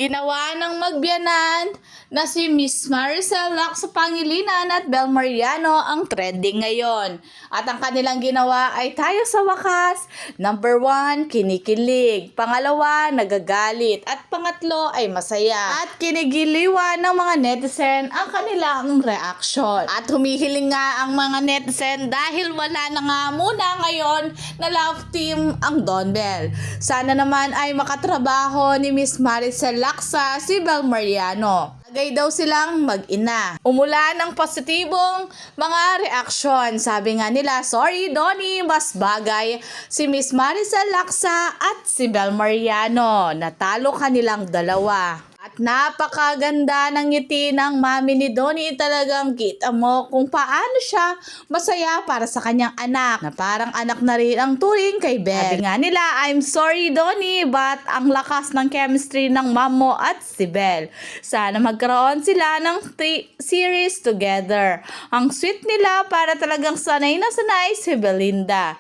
Ginawa ng magbiyanan na si Miss Maricel Lacsa Pangilinan at Bel Mariano ang trending ngayon. At ang kanilang ginawa ay tayo sa wakas. Number 1, kinikilig. Pangalawa, nagagalit. At pangatlo ay masaya. At kinigiliwan ng mga netizen ang kanilang reaction. At humihiling nga ang mga netizen dahil wala na nga muna ngayon na love team ang Don Bell. Sana naman ay makatrabaho ni Miss Maricel Lacsa si Bel Mariano. Bagay daw silang mag-ina. Umulan ng positibong mga reaksyon. Sabi nga nila, sorry Donnie, mas bagay si Miss Maricel Lacsa at si Bel Mariano. Natalo kanilang dalawa. At napakaganda ng ngiti ng mami ni Donnie. Talagang kita mo kung paano siya masaya para sa kanyang anak. Na parang anak na rin ang turing kay Bel. Sabi nga nila, I'm sorry Donnie, but ang lakas ng chemistry ng mom mo at si Bel. Sana magkaroon sila ng series together. Ang sweet nila para talagang sanay na sanay si Belinda.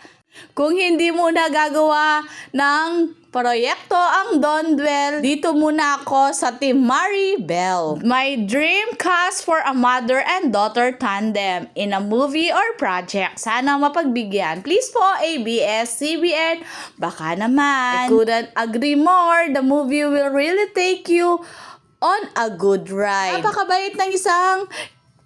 Kung hindi mo na gagawa ng proyekto ang Don Bell, dito muna ako sa Team Maribel. My dream cast for a mother and daughter tandem in a movie or project. Sana mapagbigyan. Please po, ABS-CBN. Baka naman. I couldn't agree more. The movie will really take you on a good ride. Napakabait ng isang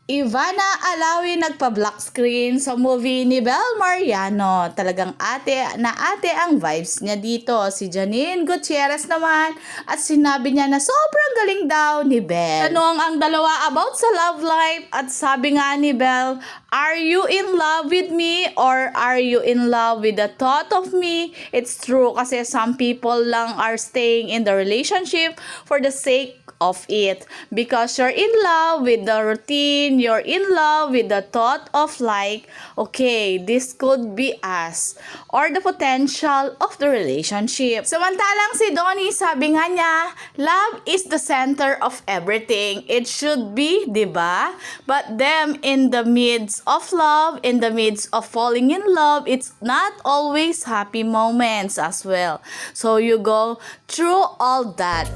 Ivana Alawi nagpa-black screen sa movie ni Bel Mariano. Talagang ate ang vibes niya dito. Si Janine Gutierrez naman at sinabi niya na sobrang galing daw ni Bel. Tanong ang dalawa about sa love life at sabi nga ni Bel, are you in love with me or are you in love with the thought of me? It's true kasi some people lang are staying in the relationship for the sake of it because you're in love with the routine, you're in love with the thought of like, okay, this could be us or the potential of the relationship. Samantalang si Donnie, sabi nga niya, love is the center of everything. It should be, diba? But them in the midst of love, in the midst of falling in love, it's not always happy moments as well. So you go through all that.